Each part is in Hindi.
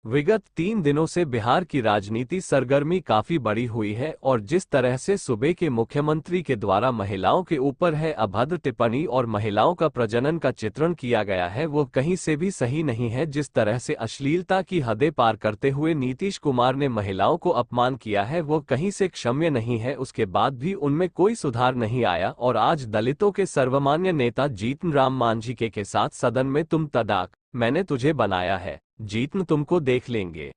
विगत 3 दिनों से बिहार की राजनीति सरगर्मी काफी बड़ी हुई है और जिस तरह से सूबे के मुख्यमंत्री के द्वारा महिलाओं के ऊपर है अभद्र टिप्पणी और महिलाओं का प्रजनन का चित्रण किया गया है वो कहीं से भी सही नहीं है। जिस तरह से अश्लीलता की हदें पार करते हुए नीतीश कुमार ने महिलाओं को अपमान किया है वो कहीं से क्षम्य नहीं है। उसके बाद भी उनमें कोई सुधार नहीं आया और आज दलितों के सर्वमान्य नेता जीतन राम मांझी के साथ सदन में तुम तड़ाक मैंने तुझे बनाया है जीतन तुमको देख लेंगे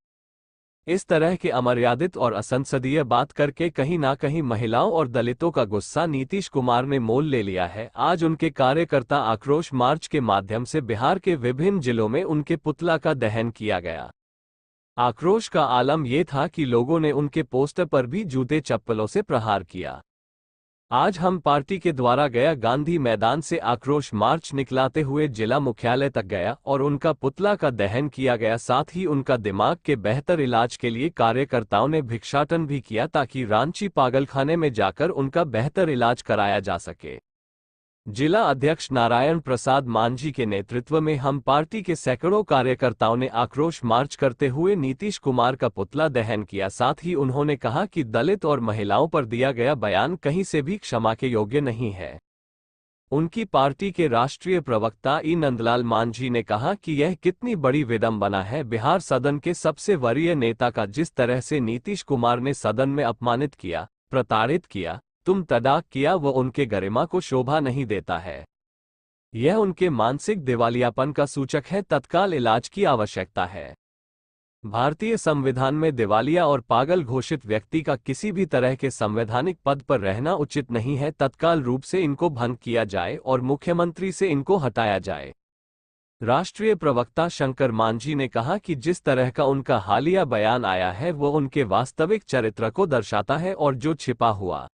इस तरह के अमर्यादित और असंसदीय बात करके कहीं ना कहीं महिलाओं और दलितों का गुस्सा नीतीश कुमार ने मोल ले लिया है। आज उनके कार्यकर्ता आक्रोश मार्च के माध्यम से बिहार के विभिन्न जिलों में उनके पुतला का दहन किया गया। आक्रोश का आलम यह था कि लोगों ने उनके पोस्टर पर भी जूते चप्पलों से प्रहार किया। आज हम पार्टी के द्वारा गया गांधी मैदान से आक्रोश मार्च निकलाते हुए जिला मुख्यालय तक गया और उनका पुतला का दहन किया गया। साथ ही उनका दिमाग के बेहतर इलाज के लिए कार्यकर्ताओं ने भिक्षाटन भी किया ताकि रांची पागलखाने में जाकर उनका बेहतर इलाज कराया जा सके। जिला अध्यक्ष नारायण प्रसाद मांझी के नेतृत्व में हम पार्टी के सैकड़ों कार्यकर्ताओं ने आक्रोश मार्च करते हुए नीतीश कुमार का पुतला दहन किया। साथ ही उन्होंने कहा कि दलित और महिलाओं पर दिया गया बयान कहीं से भी क्षमा के योग्य नहीं है। उनकी पार्टी के राष्ट्रीय प्रवक्ता ई नंदलाल मांझी ने कहा कि यह कितनी बड़ी विडंबना है बिहार सदन के सबसे वरीय नेता का जिस तरह से नीतीश कुमार ने सदन में अपमानित किया, प्रताड़ित किया, तुम तड़ाक किया वो उनके गरिमा को शोभा नहीं देता है। यह उनके मानसिक दिवालियापन का सूचक है। तत्काल इलाज की आवश्यकता है। भारतीय संविधान में दिवालिया और पागल घोषित व्यक्ति का किसी भी तरह के संवैधानिक पद पर रहना उचित नहीं है। तत्काल रूप से इनको भंग किया जाए और मुख्यमंत्री से इनको हटाया जाए। राष्ट्रीय प्रवक्ता शंकर मांझी ने कहा कि जिस तरह का उनका हालिया बयान आया है वो उनके वास्तविक चरित्र को दर्शाता है और जो छिपा हुआ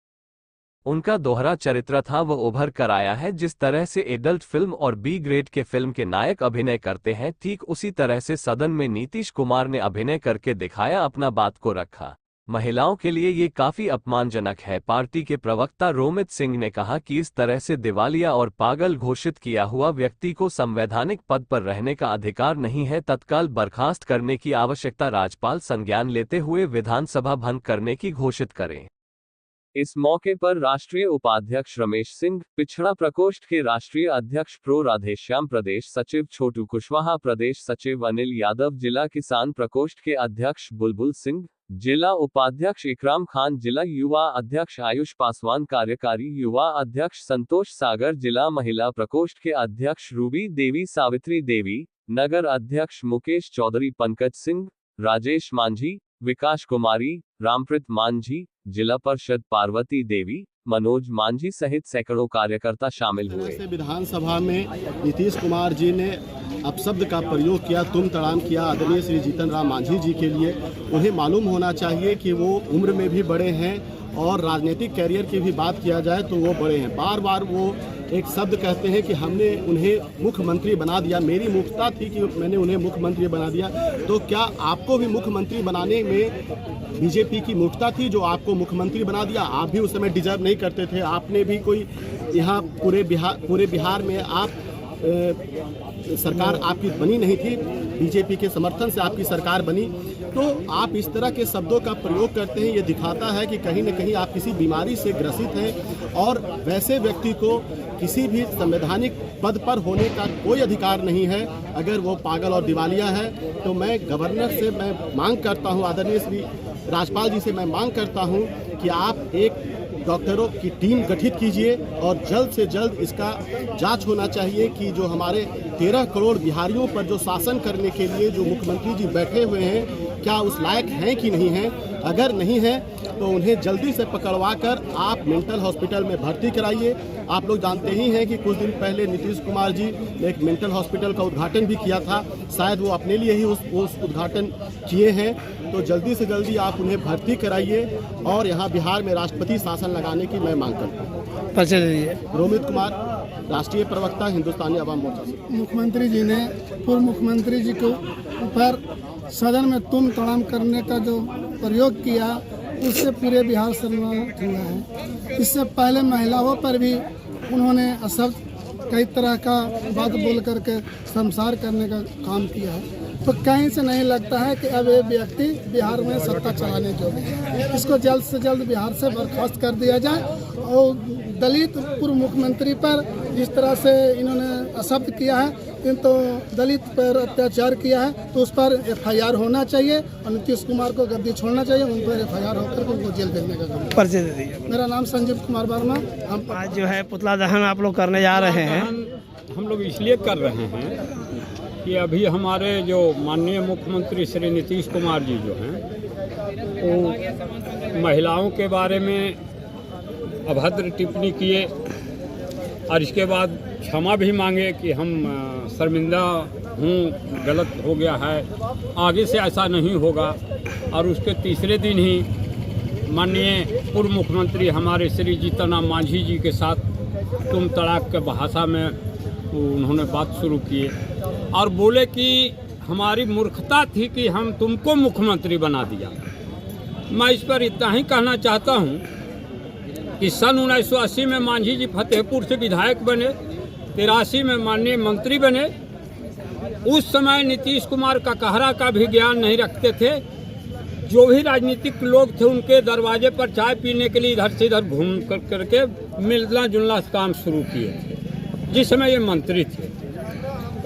उनका दोहरा चरित्र था वो उभर कर आया है। जिस तरह से एडल्ट फिल्म और बी ग्रेड के फिल्म के नायक अभिनय करते हैं ठीक उसी तरह से सदन में नीतीश कुमार ने अभिनय करके दिखाया, अपना बात को रखा। महिलाओं के लिए ये काफी अपमानजनक है। पार्टी के प्रवक्ता रोमित सिंह ने कहा कि इस तरह से दिवालिया और पागल घोषित किया हुआ व्यक्ति को संवैधानिक पद पर रहने का अधिकार नहीं है। तत्काल बर्खास्त करने की आवश्यकता राज्यपाल संज्ञान लेते हुए विधानसभा भंग करने की घोषित करें। इस मौके पर राष्ट्रीय उपाध्यक्ष रमेश सिंह, पिछड़ा प्रकोष्ठ के राष्ट्रीय अध्यक्ष प्रो राधेश्याम, प्रदेश सचिव छोटू कुशवाहा, प्रदेश सचिव अनिल यादव, जिला किसान प्रकोष्ठ के अध्यक्ष बुलबुल सिंह, जिला उपाध्यक्ष इकराम खान, जिला युवा अध्यक्ष आयुष पासवान, कार्यकारी युवा अध्यक्ष संतोष सागर, जिला महिला प्रकोष्ठ के अध्यक्ष रूबी देवी, सावित्री देवी, नगर अध्यक्ष मुकेश चौधरी, पंकज सिंह, राजेश मांझी, विकास कुमारी, रामप्रीत मांझी, जिला परिषद पार्वती देवी, मनोज मांझी सहित सैकड़ों कार्यकर्ता शामिल हुए। विधानसभा में नीतीश कुमार जी ने अपशब्द का प्रयोग किया, तुम तड़ाम किया आदरणीय श्री जीतन राम मांझी जी के लिए। उन्हें मालूम होना चाहिए कि वो उम्र में भी बड़े हैं और राजनीतिक कैरियर की भी बात किया जाए तो वो बड़े हैं। बार बार वो एक शब्द कहते हैं कि हमने उन्हें मुख्यमंत्री बना दिया, मेरी मूर्खता थी कि मैंने उन्हें मुख्यमंत्री बना दिया। तो क्या आपको भी मुख्यमंत्री बनाने में बीजेपी की मूर्खता थी जो आपको मुख्यमंत्री बना दिया? आप भी उस समय डिजर्व नहीं करते थे। आपने भी कोई यहाँ पूरे बिहार में आप सरकार आपकी बनी नहीं थी, बीजेपी के समर्थन से आपकी सरकार बनी। तो आप इस तरह के शब्दों का प्रयोग करते हैं, ये दिखाता है कि कहीं न कहीं आप किसी बीमारी से ग्रसित हैं और वैसे व्यक्ति को किसी भी संवैधानिक पद पर होने का कोई अधिकार नहीं है। अगर वो पागल और दिवालिया है तो मैं गवर्नर से मैं मांग करता हूँ, आदरणीय श्री राज्यपाल जी से मैं मांग करता हूँ कि आप एक डॉक्टरों की टीम गठित कीजिए और जल्द से जल्द इसका जांच होना चाहिए कि जो हमारे 13 करोड़ बिहारियों पर जो शासन करने के लिए जो मुख्यमंत्री जी बैठे हुए हैं क्या उस लायक हैं कि नहीं हैं। अगर नहीं है तो उन्हें जल्दी से पकड़वा कर आप मेंटल हॉस्पिटल में भर्ती कराइए। आप लोग जानते ही हैं कि कुछ दिन पहले नीतीश कुमार जी ने एक मेंटल हॉस्पिटल का उद्घाटन भी किया था, शायद वो अपने लिए ही उस उद्घाटन किए हैं। तो जल्दी से जल्दी आप उन्हें भर्ती कराइए और यहाँ बिहार में राष्ट्रपति शासन लगाने की मैं मांग करता हूँ। रोमित कुमार, राष्ट्रीय प्रवक्ता, हिंदुस्तानी अवाम मोर्चा से। मुख्यमंत्री जी ने पूर्व मुख्यमंत्री जी के ऊपर सदन में तुम तड़ाम करने का जो प्रयोग किया उससे पूरे बिहार सम्मानित हुआ है। इससे पहले महिलाओं पर भी उन्होंने असर कई तरह का बात बोल करके संसार करने का काम किया है। तो कहीं से नहीं लगता है कि अब ये व्यक्ति बिहार में सत्ता चलाने के लिए। इसको जल्द से जल्द बिहार से बर्खास्त कर दिया जाए और दलित पूर्व मुख्यमंत्री पर जिस तरह से इन्होंने अशब्द किया है, इन तो दलित पर अत्याचार किया है, तो उस पर FIR होना चाहिए और नीतीश कुमार को गद्दी छोड़ना चाहिए। उन पर FIR होकर उनको जेल भेजने का काम। परिचय दे दीजिए। मेरा नाम संजीव कुमार वर्मा। हम आज जो है पुतला दहन आप लोग करने जा रहे हैं, हम लोग इसलिए कर रहे हैं कि अभी हमारे जो माननीय मुख्यमंत्री श्री नीतीश कुमार जी जो हैं, वो महिलाओं के बारे में अभद्र टिप्पणी किए और इसके बाद क्षमा भी मांगे कि हम शर्मिंदा हूँ, गलत हो गया है, आगे से ऐसा नहीं होगा। और उसके तीसरे दिन ही माननीय पूर्व मुख्यमंत्री हमारे श्री जीतन राम मांझी जी के साथ तुम तड़ाक के भाषा में उन्होंने बात शुरू किए और बोले कि हमारी मूर्खता थी कि हम तुमको मुख्यमंत्री बना दिया। मैं इस पर इतना ही कहना चाहता हूँ कि सन 1980 में मांझी जी फतेहपुर से विधायक बने, 83 में माननीय मंत्री बने। उस समय नीतीश कुमार का कहरा का भी ज्ञान नहीं रखते थे। जो भी राजनीतिक लोग थे उनके दरवाजे पर चाय पीने के लिए इधर से इधर घूम करके मिलना जुलना काम शुरू किए थे जिस समय ये मंत्री थे।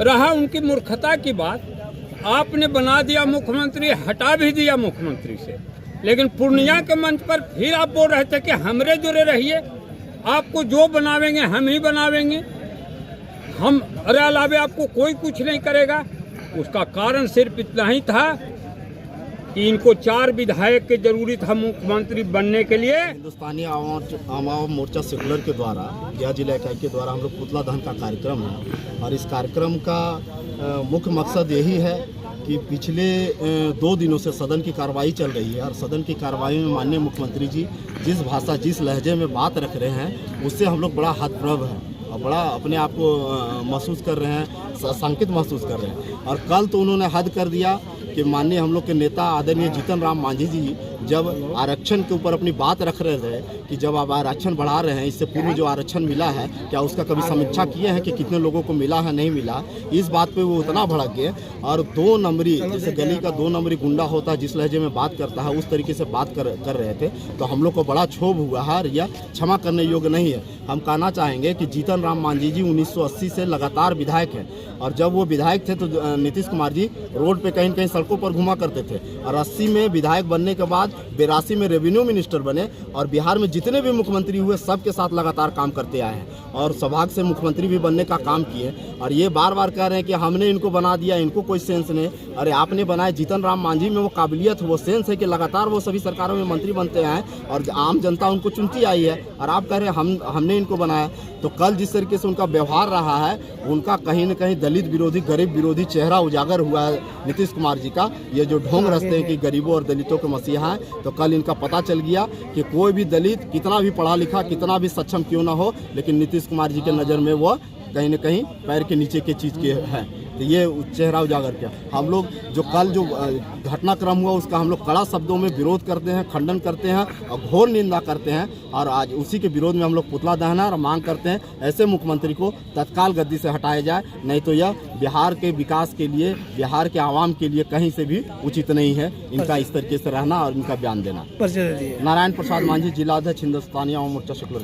रहा उनकी मूर्खता की बात, आपने बना दिया मुख्यमंत्री, हटा भी दिया मुख्यमंत्री से, लेकिन पूर्णिया के मंच पर फिर आप बोल रहे थे कि हमरे जुड़े रहिए, आपको जो बनावेंगे हम ही बनावेंगे, हम अरे अलावे आपको कोई कुछ नहीं करेगा। उसका कारण सिर्फ इतना ही था कि इनको 4 विधायक की जरूरी था मुख्यमंत्री बनने के लिए। हिंदुस्तानी आवाम मोर्चा सेकुलर के द्वारा गया जिला इकाई के द्वारा हम लोग पुतला दहन का कार्यक्रम है और इस कार्यक्रम का मुख्य मकसद यही है कि पिछले 2 दिनों से सदन की कार्रवाई चल रही है और सदन की कार्रवाई में माननीय मुख्यमंत्री जी जिस भाषा जिस लहजे में बात रख रहे हैं उससे हम लोग बड़ा हतप्रभ हैं और बड़ा अपने आप को महसूस कर रहे हैं, संकित महसूस कर रहे हैं। और कल तो उन्होंने हद कर दिया कि माननीय हम लोग के नेता आदरणीय जीतन राम मांझी जी जब आरक्षण के ऊपर अपनी बात रख रहे थे कि जब आप आरक्षण बढ़ा रहे हैं, इससे पूर्व जो आरक्षण मिला है क्या उसका कभी समीक्षा किए हैं कि कितने लोगों को मिला है नहीं मिला। इस बात पे वो उतना भड़क गए और 2 नंबरी, जैसे गली का 2 नंबरी गुंडा होता है जिस लहजे में बात करता है उस तरीके से बात कर रहे थे। तो हम लोग को बड़ा क्षोभ हुआ है और यह क्षमा करने योग्य नहीं है। हम कहना चाहेंगे कि जीतन राम मांझी जी 1980 से लगातार विधायक हैं और जब वो विधायक थे तो नीतीश कुमार जी रोड पे कहीं कहीं सड़कों पर घुमा करते थे और 80 में विधायक बनने के बाद 82 में रेवेन्यू मिनिस्टर बने और बिहार में जितने भी मुख्यमंत्री हुए सबके साथ लगातार काम करते आए हैं और सौभाग्य से मुख्यमंत्री भी बनने का काम किए। और ये बार बार कह रहे हैं कि हमने इनको बना दिया, इनको कोई सेंस नहीं। अरे आपने बनाए, जीतन राम मांझी में वो काबिलियत, वो सेंस है कि लगातार वो सभी सरकारों में मंत्री बनते हैं और आम जनता उनको चुनती आई है और आप कह रहे हैं हमने इनको बनाया। तो कल जिस तरीके से उनका व्यवहार रहा है, उनका कहीं न कहीं दलित विरोधी, गरीब विरोधी चेहरा उजागर हुआ है नीतीश कुमार जी का। ये जो ढोंग रचते हैं कि गरीबों और दलितों के मसीहा हैं, तो कल इनका पता चल गया कि कोई भी दलित कितना भी पढ़ा लिखा, कितना भी सक्षम क्यों ना हो, लेकिन नीतीश कुमार जी के नज़र में वो कहीं न कहीं पैर के नीचे के चीज़ के हैं। तो ये चेहरा उजागर किया। हम लोग जो कल जो घटनाक्रम हुआ उसका हम लोग कड़ा शब्दों में विरोध करते हैं, खंडन करते हैं और घोर निंदा करते हैं और आज उसी के विरोध में हम लोग पुतला दहन और मांग करते हैं ऐसे मुख्यमंत्री को तत्काल गद्दी से हटाया जाए, नहीं तो यह बिहार के विकास के लिए, बिहार के आवाम के लिए कहीं से भी उचित नहीं है इनका इस तरीके से रहना और इनका बयान देना। परिचय दे दीजिए। नारायण प्रसाद मांझी, जिला अध्यक्ष हिंदुस्तानी आवाम मोर्चा सेकुलर।